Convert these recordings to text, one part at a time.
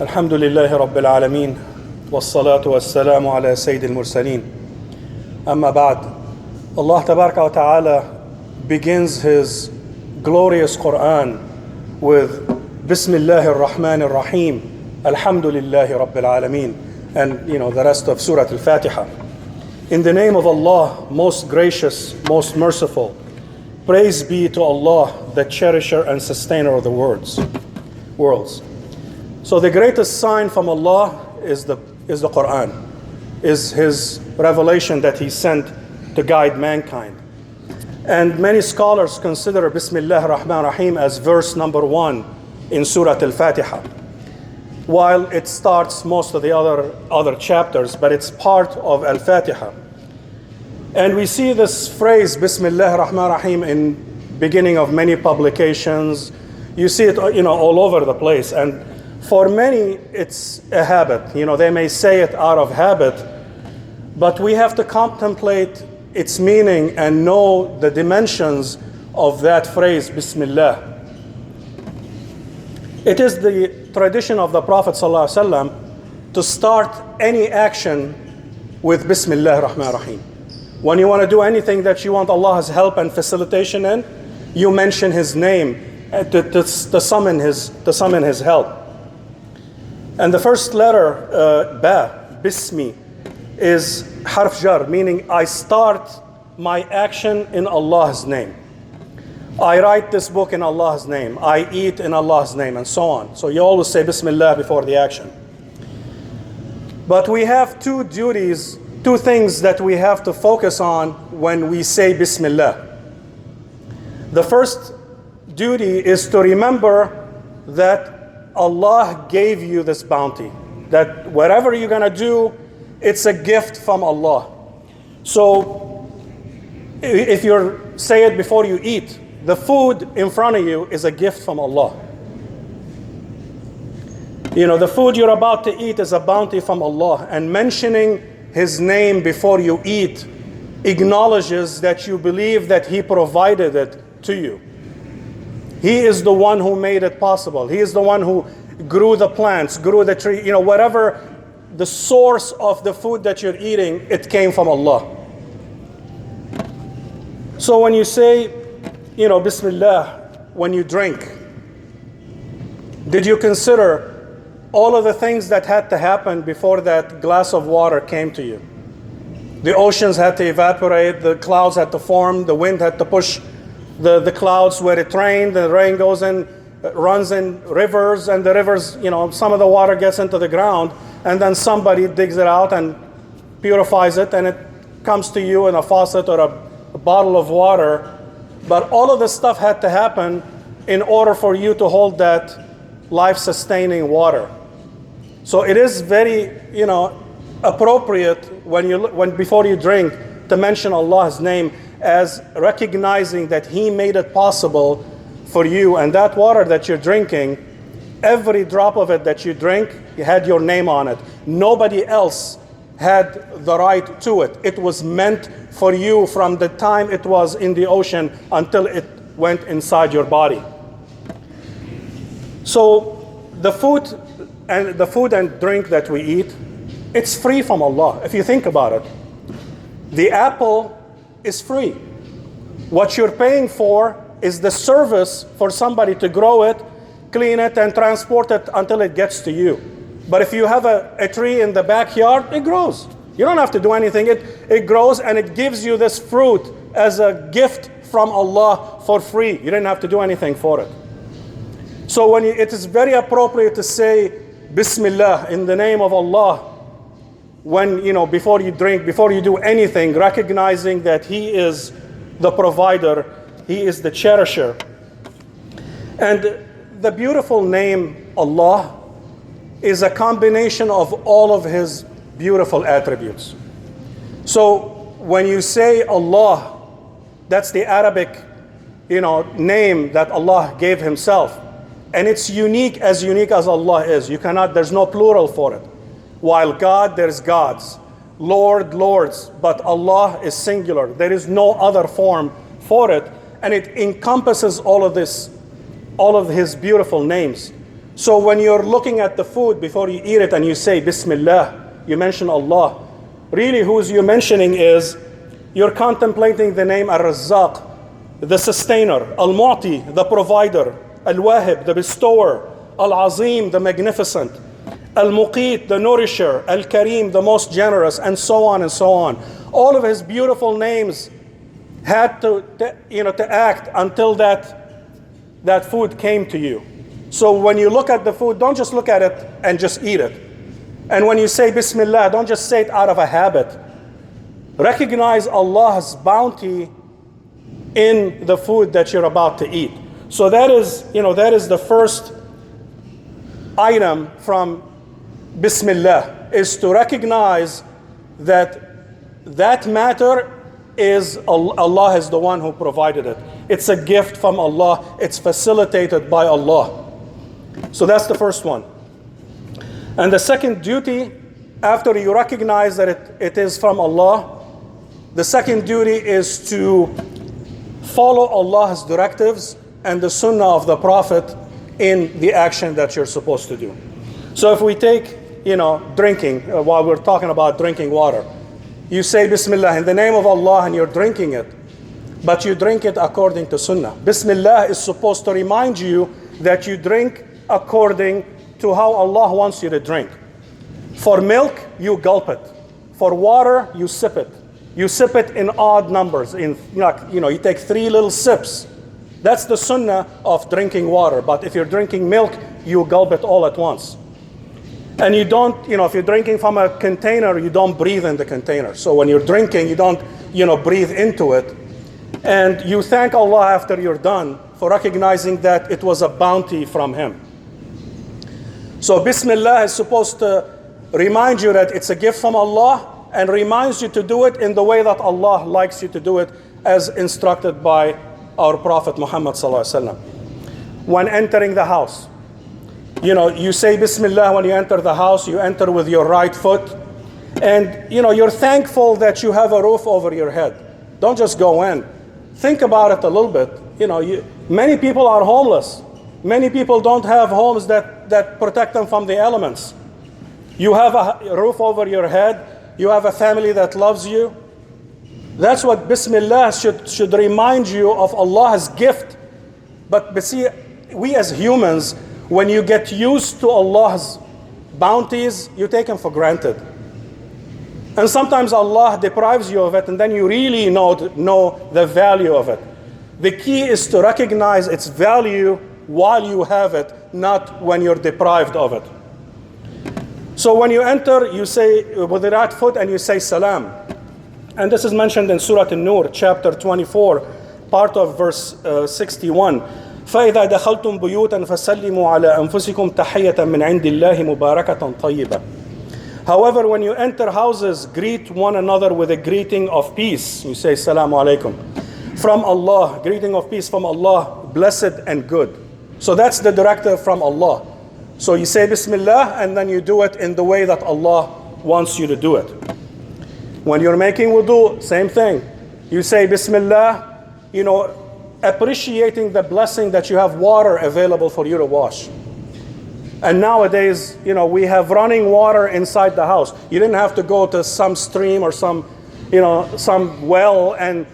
الحمد لله رب العالمين والصلاة والسلام على سيد المرسلين. أما بعد, Allah Tabaraka wa Ta'ala begins His glorious Quran with Bismillah ar-Rahman ar-Rahim, Alhamdulillahi Rabbil Alameen, and the rest of Surah Al-Fatiha. In the name of Allah, most gracious, most merciful, praise be to Allah, the cherisher and sustainer of the worlds. So the greatest sign from Allah is the Quran, is His revelation that He sent to guide mankind. And many scholars consider Bismillah ar-Rahman ar-Rahim as verse number 1 in Surah Al-Fatiha, while it starts most of the other chapters, but it's part of Al-Fatiha. And we see this phrase Bismillah ar-Rahman ar-Rahim in beginning of many publications. You see it all over the place, and for many it's a habit. They may say it out of habit, but we have to contemplate its meaning and know the dimensions of that phrase, Bismillah. It is the tradition of the Prophet ﷺ to start any action with Bismillah ar-Rahman ar-Rahim. When you want to do anything that you want Allah's help and facilitation in, you mention His name to summon His help. And the first letter, Ba, Bismi, is harf jar, meaning I start my action in Allah's name. I write this book in Allah's name. I eat in Allah's name, and so on. So you always say Bismillah before the action. But we have two things that we have to focus on when we say Bismillah. The first duty is to remember that Allah gave you this bounty, that whatever you're going to do, it's a gift from Allah. So if you say it before you eat, the food in front of you is a gift from Allah. The food you're about to eat is a bounty from Allah, and mentioning His name before you eat acknowledges that you believe that He provided it to you. He is the one who made it possible. He is the one who grew the plants, grew the tree, whatever the source of the food that you're eating, it came from Allah. So when you say, Bismillah, when you drink, did you consider all of the things that had to happen before that glass of water came to you? The oceans had to evaporate, the clouds had to form, the wind had to push the clouds where it rained, the rain goes in, runs in rivers, and the rivers, some of the water gets into the ground, and then somebody digs it out and purifies it, and it comes to you in a faucet or a bottle of water. But all of this stuff had to happen in order for you to hold that life-sustaining water. So it is very, appropriate when before you drink to mention Allah's name as recognizing that He made it possible for you, and that water that you're drinking, every drop of it that you drink, it had your name on it. Nobody else had the right to it. It was meant for you from the time it was in the ocean until it went inside your body. So the food and drink that we eat, it's free from Allah. If you think about it, the apple is free. What you're paying for is the service for somebody to grow it, clean it, and transport it until it gets to you. But if you have a tree in the backyard, it grows. You don't have to do anything. It grows, and it gives you this fruit as a gift from Allah for free. You didn't have to do anything for it. So it is very appropriate to say Bismillah, in the name of Allah, when, before you drink, before you do anything, recognizing that He is the provider, He is the cherisher. And the beautiful name Allah is a combination of all of His beautiful attributes. So when you say Allah, that's the Arabic, name that Allah gave Himself. And it's unique as Allah is. There's no plural for it. While God, there's gods. Lord, lords. But Allah is singular. There is no other form for it. And it encompasses all of this, all of His beautiful names. So when you're looking at the food before you eat it and you say Bismillah, you mention Allah, really who's you mentioning is you're contemplating the name Ar-Razzaq, the sustainer, Al-Mu'ti, the provider, Al-Wahib, the bestower, Al-Azim, the magnificent, Al-Muqit, the nourisher, Al-Karim, the most generous, and so on and so on. All of his beautiful names had to act until that food came to you. So when you look at the food, don't just look at it and just eat it. And when you say Bismillah, don't just say it out of a habit. Recognize Allah's bounty in the food that you're about to eat. So that is the first item from Bismillah, is to recognize that matter is Allah is the one who provided it. It's a gift from Allah. It's facilitated by Allah. So that's the first one. And the second duty, after you recognize that it is from Allah, the second duty is to follow Allah's directives and the sunnah of the Prophet in the action that you're supposed to do. So if we take, drinking, while we're talking about drinking water, you say Bismillah in the name of Allah and you're drinking it, but you drink it according to sunnah. Bismillah is supposed to remind you that you drink according to how Allah wants you to drink. For milk, you gulp it. For water, you sip it. You sip it in odd numbers. You take 3 little sips. That's the sunnah of drinking water. But if you're drinking milk, you gulp it all at once. And you don't, if you're drinking from a container, you don't breathe in the container. So when you're drinking, you don't, breathe into it. And you thank Allah after you're done for recognizing that it was a bounty from Him. So Bismillah is supposed to remind you that it's a gift from Allah and reminds you to do it in the way that Allah likes you to do it, as instructed by our Prophet Muhammad sallallahu alaihi wasallam. When entering the house, you say Bismillah when you enter the house. You enter with your right foot, and you're thankful that you have a roof over your head. Don't just go in. Think about it a little bit. Many people are homeless. Many people don't have homes that protect them from the elements. You have a roof over your head. You have a family that loves you. That's what Bismillah should remind you of Allah's gift. But see, we as humans, when you get used to Allah's bounties, you take them for granted. And sometimes Allah deprives you of it, and then you really know the value of it. The key is to recognize its value while you have it, not when you're deprived of it. So when you enter, you say with the right foot and you say salam. And this is mentioned in Surah An-Nur, chapter 24, part of verse 61. فَإِذَا دَخَلْتُمْ بُيُوتًا فَسَلِّمُوا عَلَىٰ أَنفُسِكُمْ تَحِيَّةً مِّنْ عِنْدِ اللَّهِ مُبَارَكَةً طَيِّبَةً. However, when you enter houses, greet one another with a greeting of peace. You say Assalamu alaikum. From Allah, greeting of peace from Allah, blessed and good. So that's the directive from Allah. So you say Bismillah and then you do it in the way that Allah wants you to do it. When you're making wudu, same thing. You say Bismillah, appreciating the blessing that you have water available for you to wash. And nowadays, we have running water inside the house. You didn't have to go to some stream or some well and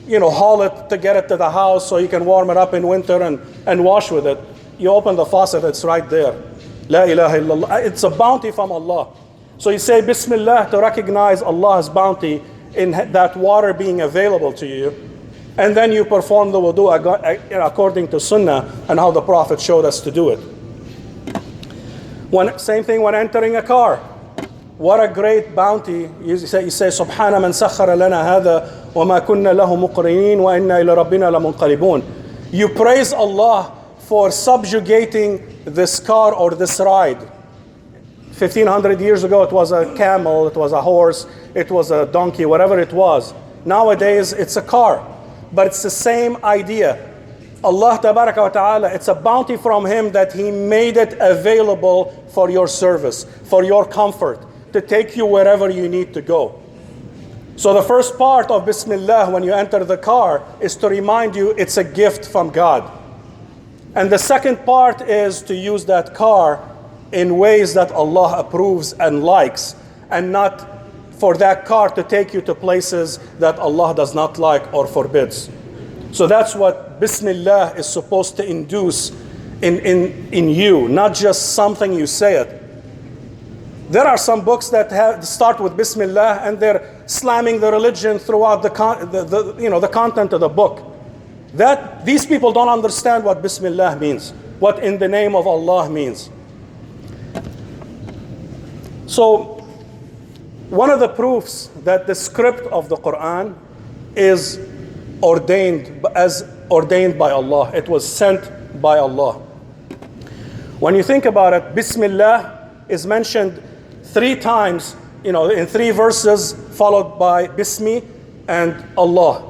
haul it to get it to the house so you can warm it up in winter and wash with it. You open the faucet, it's right there. La ilaha illallah. It's a bounty from Allah. So you say Bismillah to recognize Allah's bounty in that water being available to you. And then you perform the wudu according to sunnah and how the Prophet showed us to do it. Same thing when entering a car. What a great bounty. You say Subhana man sakhara lana hadha wa ma kunna lahu muqrinin wa inna ila rabbina lamunqalibun. You praise Allah for subjugating this car or this ride. 1500 years ago it was a camel, it was a horse, it was a donkey, whatever it was. Nowadays it's a car. But it's the same idea. Allah tabaraka wa ta'ala, it's a bounty from Him that He made it available for your service, for your comfort, to take you wherever you need to go. So the first part of Bismillah when you enter the car is to remind you it's a gift from God. And the second part is to use that car in ways that Allah approves and likes, and not for that car to take you to places that Allah does not like or forbids. So that's what Bismillah is supposed to induce in you, not just something you say it. There are some books that start with Bismillah and they're slamming the religion throughout the content of the book. That these people don't understand what Bismillah means, what in the name of Allah means. So one of the proofs that the script of the Quran is ordained by Allah. It was sent by Allah. When you think about it, Bismillah is mentioned 3 times, in 3 verses, followed by Bismi and Allah.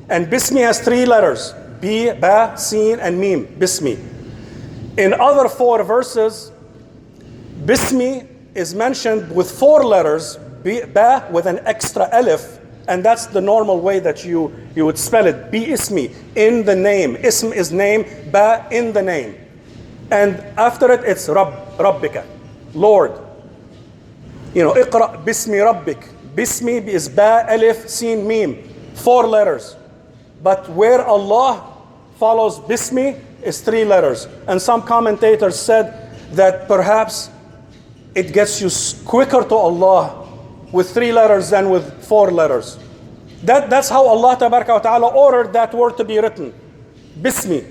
And Bismi has 3 letters: B, Ba, Sin, and Mim. Bismi. In other 4 verses, Bismi is mentioned with 4 letters, Ba with an extra alif, and that's the normal way that you would spell it. Bi ismi, in the name. Ism is name, Ba in the name. And after it, it's Rabbika, Lord. Iqra bismi rabbik. Bismi is Ba, Alif, Sin, Mim. 4 letters. But where Allah follows Bismi is 3 letters. And some commentators said that perhaps it gets you quicker to Allah with 3 letters than with 4 letters. That's how Allah Tabaraka wa Ta'ala ordered that word to be written. Bismi,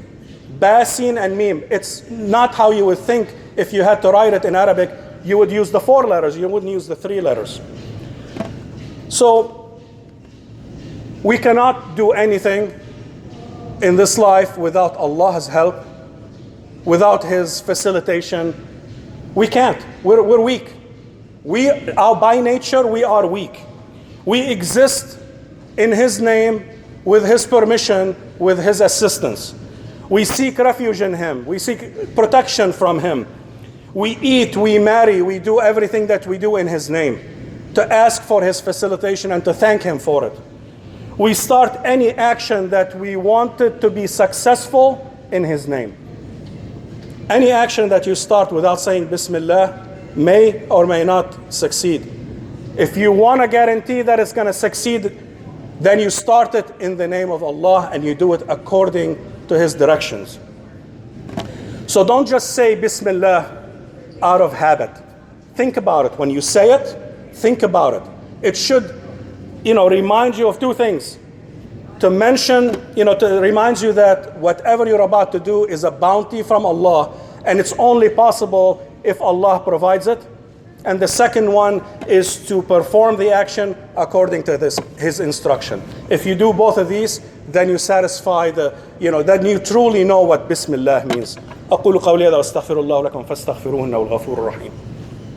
Ba, Sin, and Mim. It's not how you would think if you had to write it in Arabic. You would use the 4 letters, you wouldn't use the 3 letters. So, we cannot do anything in this life without Allah's help, without His facilitation. We can't. We're weak. By nature, we are weak. We exist in His name, with His permission, with His assistance. We seek refuge in Him. We seek protection from Him. We eat, we marry, we do everything that we do in His name, to ask for His facilitation and to thank Him for it. We start any action that we wanted to be successful in His name. Any action that you start without saying Bismillah may or may not succeed. If you want to guarantee that it's going to succeed, then you start it in the name of Allah and you do it according to His directions. So don't just say Bismillah out of habit. Think about it. When you say it, think about it. It should, remind you of 2 things. To remind you that whatever you're about to do is a bounty from Allah, and it's only possible if Allah provides it. And the second one is to perform the action according to His instruction. If you do both of these, then you satisfy then you truly know what Bismillah means. أقول قولي هذا واستغفر الله لكم فاستغفروه إنه الغفور الرحيم.